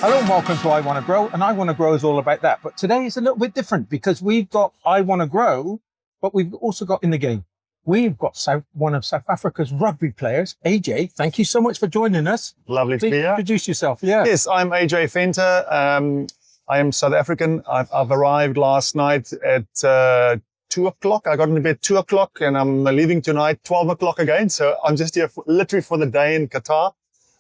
Hello and welcome to I Want to Grow, and I Want to Grow is all about that. But today is a little bit different because we've got I Want to Grow, but we've also got in the game. We've got one of South Africa's rugby players, AJ. Thank you so much for joining us. Lovely to be here. Introduce yourself. Yeah. Yes, I'm AJ Venter. I am South African. I've arrived last night at 2 o'clock. I got in bed 2 o'clock and I'm leaving tonight 12 o'clock again. So I'm just here literally for the day in Qatar.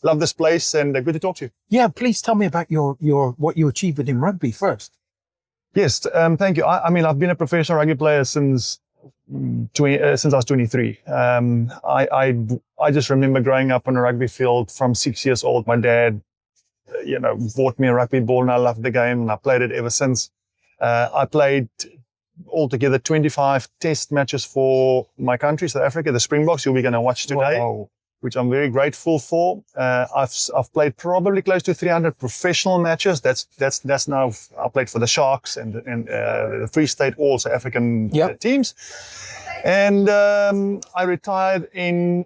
Love this place and good to talk to you. Yeah, please tell me about your what you achieved in rugby first. Yes, thank you. I mean, I've been a professional rugby player since I was 23. I just remember growing up on a rugby field from 6 years old. My dad, bought me a rugby ball and I loved the game and I played it ever since. I played altogether 25 test matches for my country, South Africa, the Springboks, who we're going to watch today. Wow. Which I'm very grateful for. I've played probably close to 300 professional matches. That's now I played for the Sharks and the Free State All South African teams. And I retired in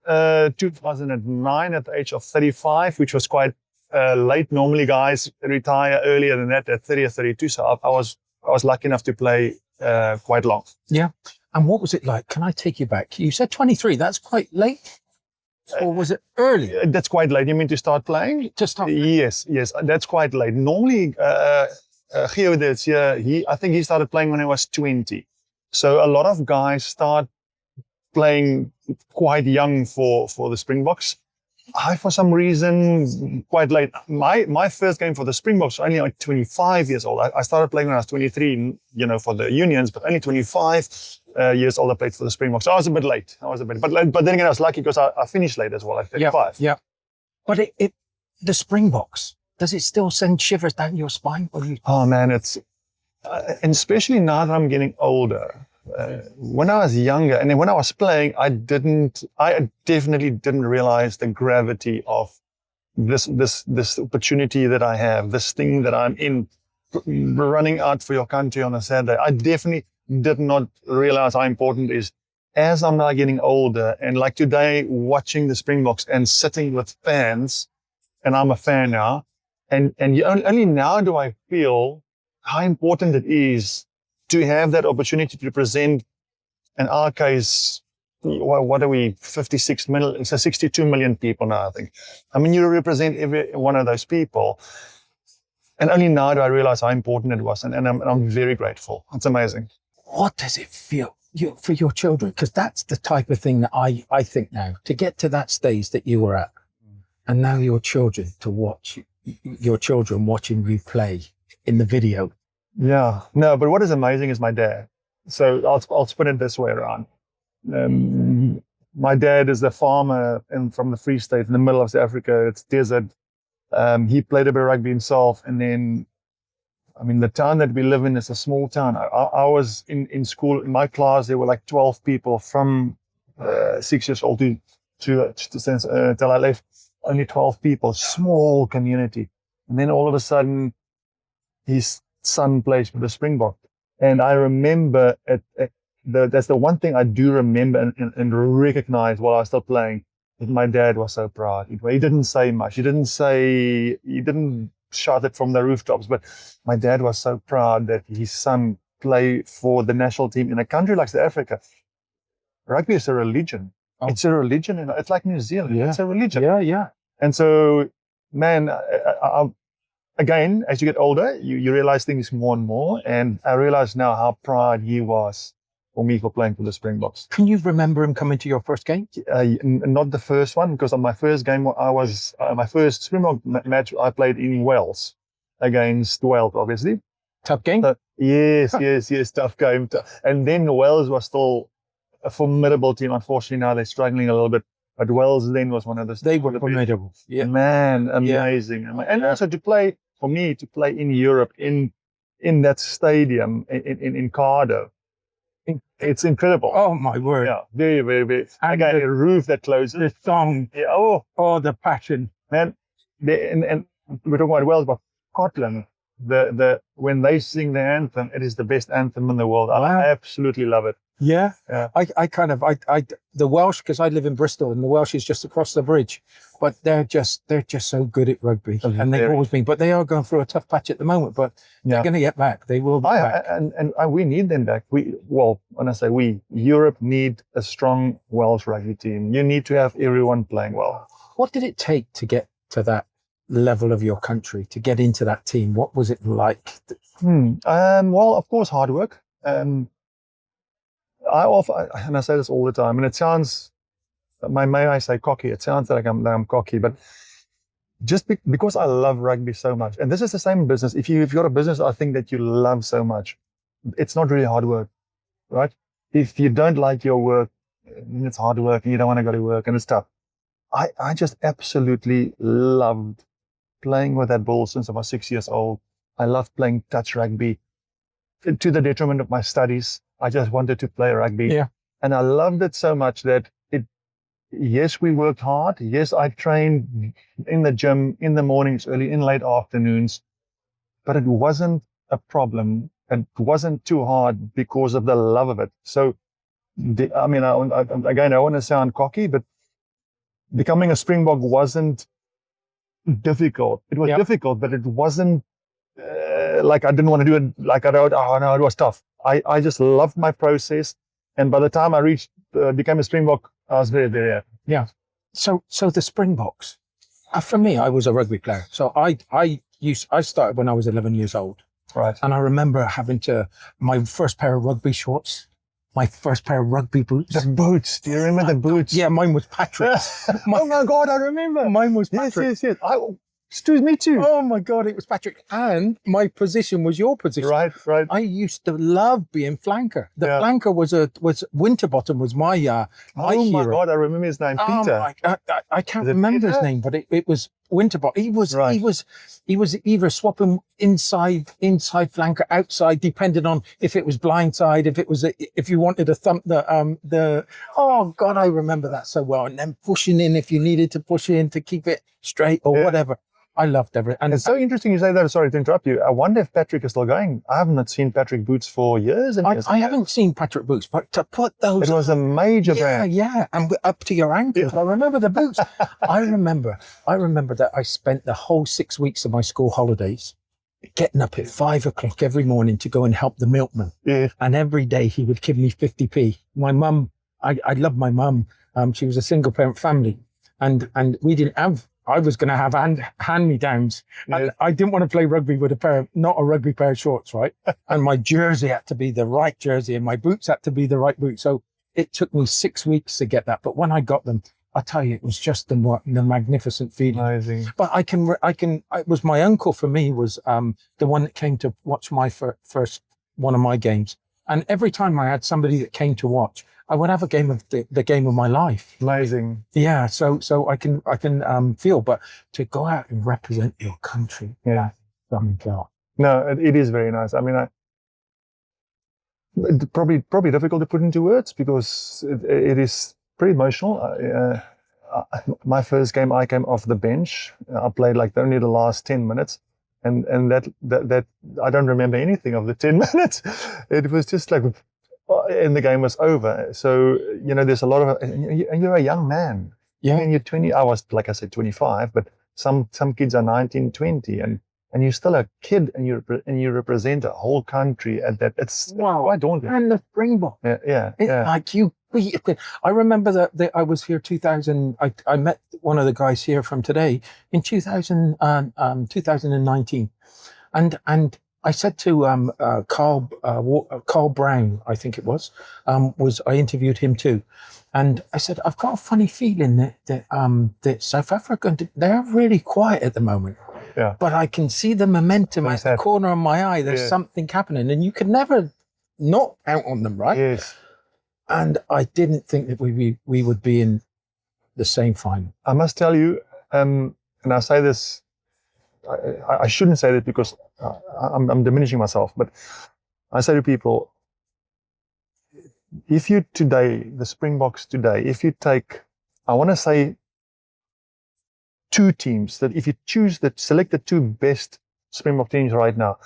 2009 at the age of 35, which was quite late. Normally, guys retire earlier than that at 30 or 32. So I was lucky enough to play quite long. Yeah. And what was it like? Can I take you back? You said 23. That's quite late. Or was it early? That's quite late. You mean to start playing? To start playing? Yes, that's quite late. Normally, Gio that's here, I think he started playing when he was 20. So a lot of guys start playing quite young for the Springboks. I, for some reason, quite late. My first game for the Springboks was only like 25 years old. I started playing when I was 23, for the unions, but only 25 years old I played for the Springboks. So I was a bit late. But then again, I was lucky because I finished late as well, like 35. Yeah. But the Springboks, does it still send shivers down your spine? Oh man, it's, and especially now that I'm getting older. When I was younger and then when I was playing, I definitely didn't realize the gravity of this opportunity that I have, this thing that I'm in, running out for your country on a Saturday. I definitely did not realize how important it is. As I'm now getting older and like today, watching the Springboks and sitting with fans, and I'm a fan now, and only now do I feel how important it is to have that opportunity to represent, in our case, what are we, 56 million, so 62 million people now, I think. I mean, you represent every one of those people. And only now do I realize how important it was. And I'm very grateful. It's amazing. What does it feel for your children? Because that's the type of thing that I think now, to get to that stage that you were at, and now your children, to watch your children watching you play in the video. Yeah, no, but what is amazing is my dad. So I'll spin it this way around. My dad is a farmer from the Free State in the middle of South Africa. It's desert. He played a bit of rugby himself. And then, I mean, the town that we live in is a small town. I was in school, in my class, there were like 12 people from 6 years old till I left. Only 12 people, small community. And then all of a sudden, his son plays for the Springbok. And I remember that's the one thing I do remember and recognize while I was still playing, that my dad was so proud. He didn't say much. He didn't shout it from the rooftops, but my dad was so proud that his son played for the national team in a country like South Africa. Rugby is a religion. Oh. It's a religion. And it's like New Zealand. Yeah. It's a religion. Yeah. And so, man, again, as you get older, you realize things more and more. And I realize now how proud he was for me for playing for the Springboks. Can you remember him coming to your first game? Not the first one, because on my first game, my first Springbok match I played in Wales against Wales, obviously. Tough game? Yes, tough game. And then Wales was still a formidable team. Unfortunately, now they're struggling a little bit. But Wales then was one of those. They were formidable. Yeah. Man, amazing. Yeah. And also to play in Europe, in that stadium, in Cardiff, it's incredible. Oh, my word. Yeah, very, very, very. And again, a roof that closes. The song. Yeah, oh, the passion. Man, and we're talking about Wales, but Scotland, when they sing the anthem, it is the best anthem in the world. Wow. I absolutely love it. Yeah. Yeah. The Welsh, because I live in Bristol and the Welsh is just across the bridge, but they're just so good at rugby, and they've always been. But they are going through a tough patch at the moment, but they're going to get back. They will get back. And we need them back. When I say we, Europe need a strong Welsh rugby team. You need to have everyone playing well. What did it take to get to that level of your country, to get into that team? What was it like? Well, of course, hard work. I say this all the time, and it sounds, may I say cocky? It sounds like I'm cocky, but just because I love rugby so much, and this is the same business. If you've got a business, I think that you love so much, it's not really hard work, right? If you don't like your work, it's hard work, and you don't want to go to work, and it's tough. I just absolutely loved playing with that ball since I was 6 years old. I loved playing touch rugby to the detriment of my studies. I just wanted to play rugby. Yeah. And I loved it so much that yes, we worked hard. Yes, I trained in the gym in the mornings, early, in late afternoons, but it wasn't a problem. It wasn't too hard because of the love of it. So, I want to sound cocky, but becoming a Springbok wasn't difficult. It was difficult, but it wasn't like I didn't want to do it. Like it was tough. I just loved my process, and by the time I became a Springbok, I was very, very happy. Yeah. So the Springboks. For me, I was a rugby player. So I started when I was 11 years old. Right. And I remember having my first pair of rugby shorts, my first pair of rugby boots. The boots. Do you remember the boots? Yeah, mine was Patrick's. Oh my God, I remember. Mine was Patrick. Yes. Stu, me too. Oh my God, it was Patrick. And my position was your position. Right. I used to love being flanker. The flanker was Winterbottom was my hero. Oh my God, I remember his name, Peter. I can't remember his name, but it was Winterbottom. He was either swapping inside flanker, outside, depending on if it was blindside, if you wanted to thump oh God, I remember that so well. And then pushing in if you needed to push in to keep it straight or whatever. I loved everything. And it's so interesting you say that. Sorry to interrupt you. I wonder if Patrick is still going. I haven't seen Patrick Boots for years and years. I haven't seen Patrick Boots, but to put those... It was a major brand. Yeah, and up to your ankles. I remember the boots. I remember that I spent the whole 6 weeks of my school holidays getting up at 5 o'clock every morning to go and help the milkman. Yeah. And every day he would give me 50p. My mum, I love my mum. She was a single parent family, and we didn't have... I was going to have hand-me-downs. And I didn't want to play rugby with not a rugby pair of shorts, right? And my jersey had to be the right jersey and my boots had to be the right boots. So it took me 6 weeks to get that. But when I got them, I tell you, it was just the magnificent feeling. Amazing. But it was my uncle for me was the one that came to watch my first one of my games. And every time I had somebody that came to watch, I would have a game of the game of my life. Amazing. Yeah, so I can feel, but to go out and represent your country, something else. No, it is very nice. I mean, it's probably difficult to put into words because it is pretty emotional. My first game, I came off the bench. I played like only the last 10 minutes. And that I don't remember anything of the 10 minutes. It was just like, and the game was over. So, there's a lot of, and you're a young man. Yeah. I mean, you're 20, I was, like I said, 25, but some kids are 19, 20, and you're still a kid and you represent a whole country at that. It's quite daunting. And the Springbok. Yeah. Like I remember that I was here 2000. I met one of the guys here from today in 2019, and I said to Carl Brown, I think it was I interviewed him too, and I said I've got a funny feeling that South Africa, they're really quiet at the moment. Yeah. But I can see the momentum at the corner of my eye. There's something happening, and you can never not count on them, right? Yes. And I didn't think that we would be in the same final. I must tell you, and I say this, I shouldn't say that because I'm diminishing myself, but I say to people, if you today, the Springboks today, if you take, I want to say 2 teams, that if you select the 2 best Springbok teams right now,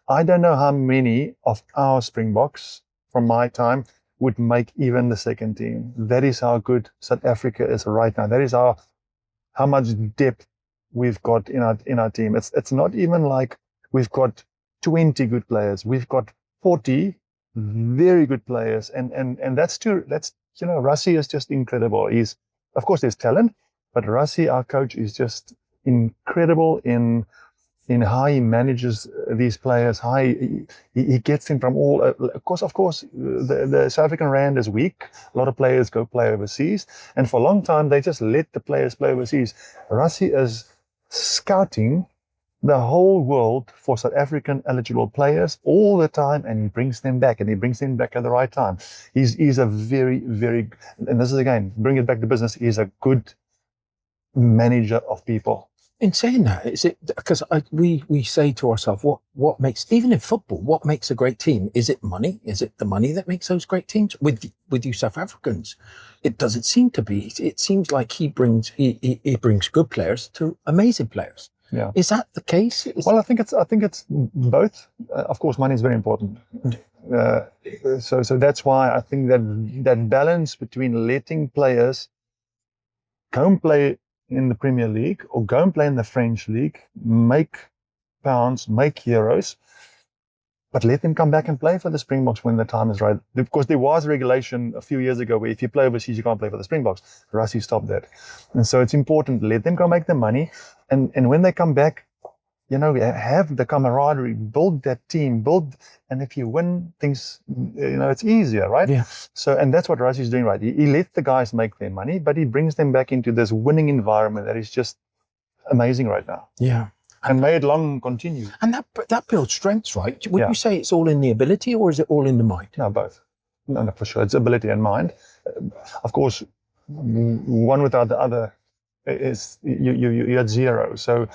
I don't know how many of our Springboks from my time would make even the second team. That is how good South Africa is right now. That is how much depth we've got in our team. It's not even like we've got 20 good players. We've got 40 very good players, and that's Rassie is just incredible. Of course there's talent, but Rassie, our coach, is just incredible in how he manages these players, how he gets them from all. Of course, the South African rand is weak. A lot of players go play overseas, and for a long time they just let the players play overseas. Rassie is scouting the whole world for South African eligible players all the time, and he brings them back, and he brings them back at the right time. He's a very, very, and this is again, bring it back to business, he's a good manager of people. In saying that, is it because we say to ourselves, what makes, even in football, what makes a great team? Is it money? Is it the money that makes those great teams? With you South Africans, it doesn't seem to be. It seems like he brings good players to amazing players. Yeah. Is that the case? Well, I think it's both. Of course, money is very important. So that's why I think that balance between letting players go and play in the Premier League or go and play in the French League, make pounds, make euros, but let them come back and play for the Springboks when the time is right. Because there was a regulation a few years ago where if you play overseas, you can't play for the Springboks. Rassie stopped that. And so it's important, let them go make the money. And when they come back, have the camaraderie, build that team, and if you win things, it's easier, right? Yeah. So, and that's what Rassie is doing, right? He lets the guys make their money, but he brings them back into this winning environment that is just amazing right now. Yeah. And may it long continue. And that builds strengths, right? Would you say it's all in the ability, or is it all in the mind? No, both. No, for sure. It's ability and mind. Of course, one without the other is you're at zero. So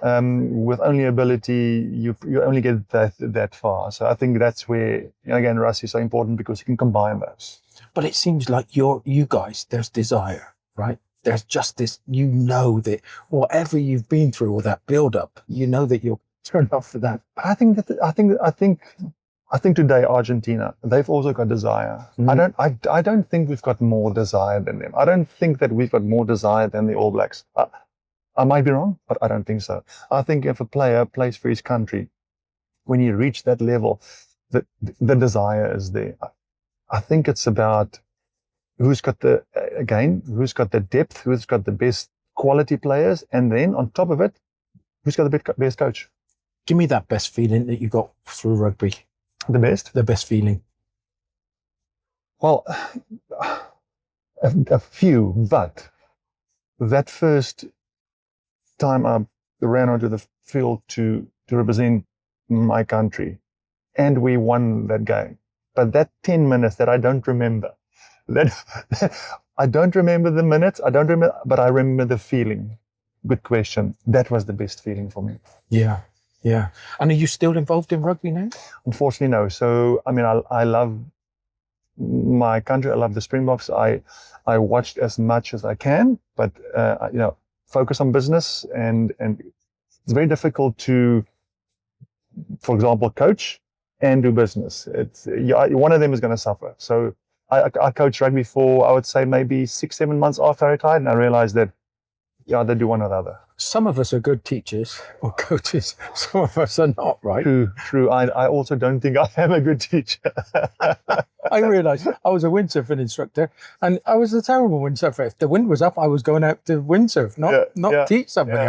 with only ability, you only get that far. So I think that's where, again, Rassie is so important because you can combine those. But it seems like you guys, there's desire, right? There's just this, that whatever you've been through, or that build up, that you'll turn off for that. I think today Argentina, they've also got desire. I don't think we've got more desire than them. I don't think that we've got more desire than the All Blacks. I might be wrong, but I don't think so. I think if a player plays for his country, when you reach that level, the desire is there. I think it's about who's got the depth, who's got the best quality players, and then on top of it, who's got the best coach. Give me that best feeling that you got through rugby. The best feeling. Well, a few, but that first time I ran onto the field to represent my country, and we won that game. But that 10 minutes that I don't remember, I don't remember the minutes, but I remember the feeling. Good question. That was the best feeling for me. Yeah. Yeah. And are you still involved in rugby now? Unfortunately, no. So, I love my country. I love the Springboks. I watched as much as I can, but, focus on business. And it's very difficult to, for example, coach and do business. One of them is going to suffer. So I coached rugby for, I would say, maybe 6-7 months after I retired. And I realized that, they do one or the other. Some of us are good teachers or coaches. Some of us are not, right? True. I also don't think I am a good teacher. I realised I was a windsurfing instructor, and I was a terrible windsurfer. If the wind was up, I was going out to windsurf, not teach somebody.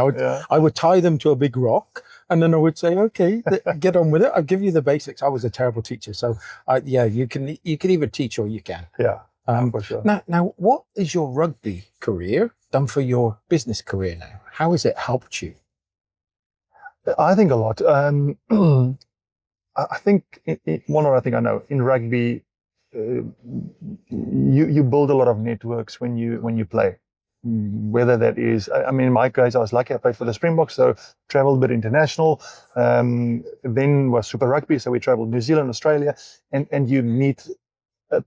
I would tie them to a big rock, and then I would say, "Okay, get on with it. I'll give you the basics." I was a terrible teacher, so you can either teach or you can. Yeah, for sure. Now, what is your rugby career done for your business career now? How has it helped you? I think a lot. I think one other thing I know in rugby, you build a lot of networks when you play. Whether that is, in my case, I was lucky. I played for the Springboks, so traveled a bit international. Then was Super Rugby, so we traveled New Zealand, Australia, and you meet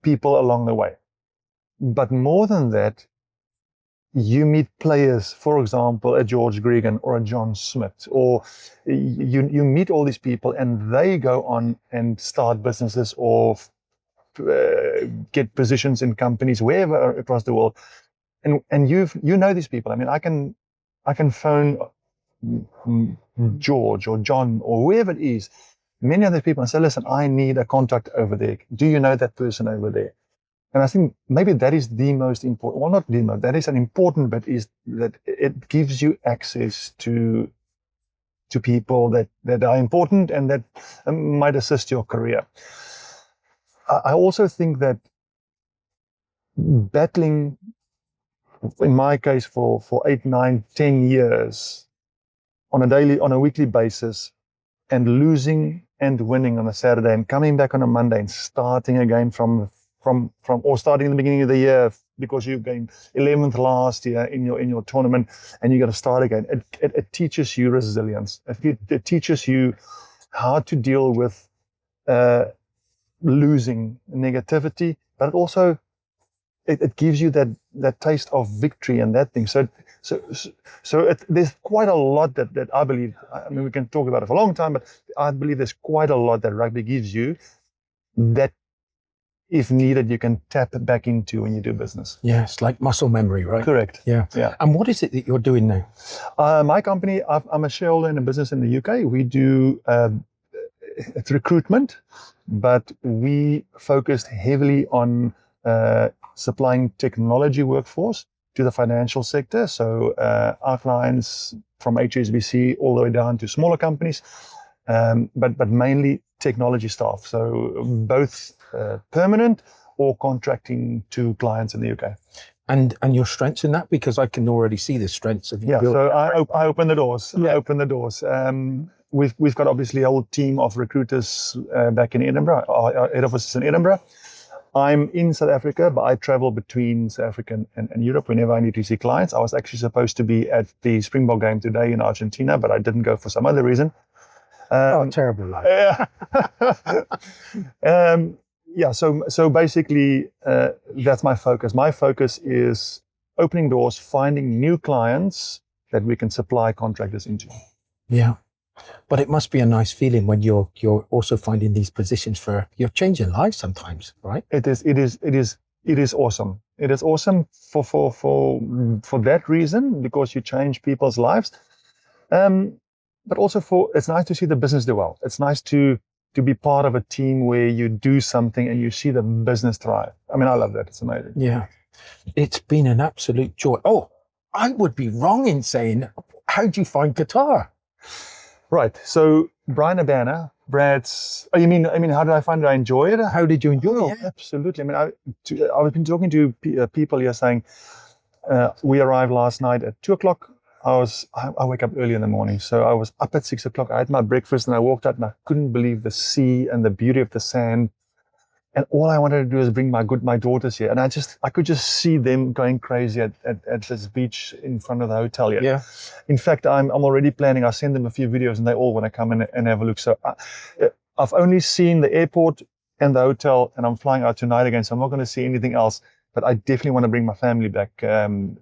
people along the way. But more than that, you meet players, for example, a George Gregan or a John Smith, or you meet all these people and they go on and start businesses or get positions in companies wherever across the world. And you know these people. I mean, I can phone George or John or whoever it is, many other people, and say, listen, I need a contact over there. Do you know that person over there? And I think maybe that is the most important, well, not the most, that is an important bit, is that it gives you access to people that are important and that might assist your career. I also think that battling, in my case, for 8, 9, 10 years on a weekly basis, and losing and winning on a Saturday and coming back on a Monday and starting again from or starting in the beginning of the year because you gained 11th last year in your tournament and you got to start again. It teaches you resilience. It teaches you how to deal with losing, negativity, but also it gives you that taste of victory and that thing. So there's quite a lot that I believe. I mean, we can talk about it for a long time, but I believe there's quite a lot that rugby gives you that, if needed, you can tap back into when you do business. Yes, like muscle memory, right? Correct. Yeah. And what is it that you're doing now? My company, I'm a shareholder in a business in the UK. We do it's recruitment, but we focused heavily on supplying technology workforce to the financial sector. So our clients from HSBC all the way down to smaller companies, but mainly technology staff. So both permanent or contracting to clients in the UK. And your strengths in that, because I can already see the strengths of you. Yeah, so I open the doors. Yeah. I open the doors. We've got obviously a whole team of recruiters back in Edinburgh. Our head office is in Edinburgh. I'm in South Africa, but I travel between South Africa and Europe whenever I need to see clients. I was actually supposed to be at the Springbok game today in Argentina, but I didn't go for some other reason. Terrible life. Yeah. So basically, that's my focus. My focus is opening doors, finding new clients that we can supply contractors into. Yeah. But it must be a nice feeling when you're also finding these positions for you're changing lives sometimes, right? It is awesome. It is awesome for that reason, because you change people's lives. But also it's nice to see the business do well. It's nice to be part of a team where you do something and you see the business thrive. I mean, I love that. It's amazing. Yeah. It's been an absolute joy. Oh, I would be wrong in saying, how'd you find Qatar? Right. So Brian Abana, Brad's. Oh, you mean? How did I find it? I enjoy it. How did you enjoy it? Absolutely. I mean, I've been talking to people here saying we arrived last night at 2:00. I wake up early in the morning, so I was up at 6:00. I had my breakfast and I walked out and I couldn't believe the sea and the beauty of the sand. And all I wanted to do is bring my daughters here, and I could just see them going crazy at this beach in front of the hotel here. Yeah. In fact, I'm already planning. I send them a few videos, and they all want to come and have a look. So I've only seen the airport and the hotel, and I'm flying out tonight again, so I'm not going to see anything else. But I definitely want to bring my family back, and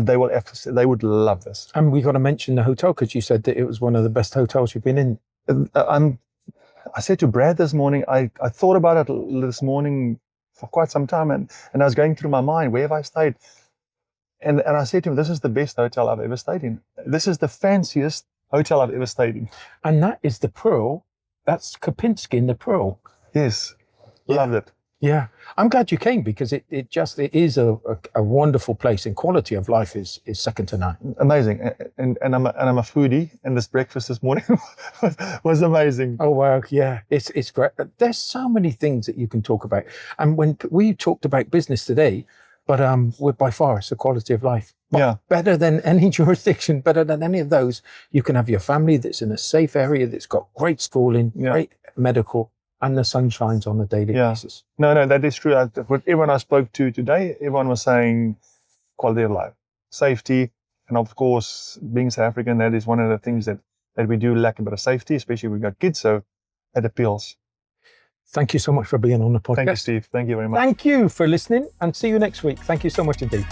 they would love this. And we got to mention the hotel, because you said that it was one of the best hotels you've been in. I said to Brad this morning, I thought about it this morning for quite some time, and I was going through my mind, where have I stayed? And I said to him, this is the best hotel I've ever stayed in. This is the fanciest hotel I've ever stayed in. And that is the Pearl. That's Kempinski in the Pearl. Yes. Yeah. Loved it. Yeah. I'm glad you came, because it is a wonderful place, and quality of life is second to none. Amazing. And I'm a foodie, and this breakfast this morning was amazing. Oh wow, yeah. It's great. There's so many things that you can talk about. And when we talked about business today, but by far it's the quality of life. Yeah. Better than any jurisdiction, better than any of those. You can have your family that's in a safe area, that's got great schooling, great medical, and the sun shines on a daily basis. No, that is true. With everyone I spoke to today, everyone was saying quality of life, safety, and of course, being South African, that is one of the things that we do lack a bit of safety, especially when we've got kids, so it appeals. Thank you so much for being on the podcast. Thank you, Steve. Thank you very much. Thank you for listening, and see you next week. Thank you so much indeed.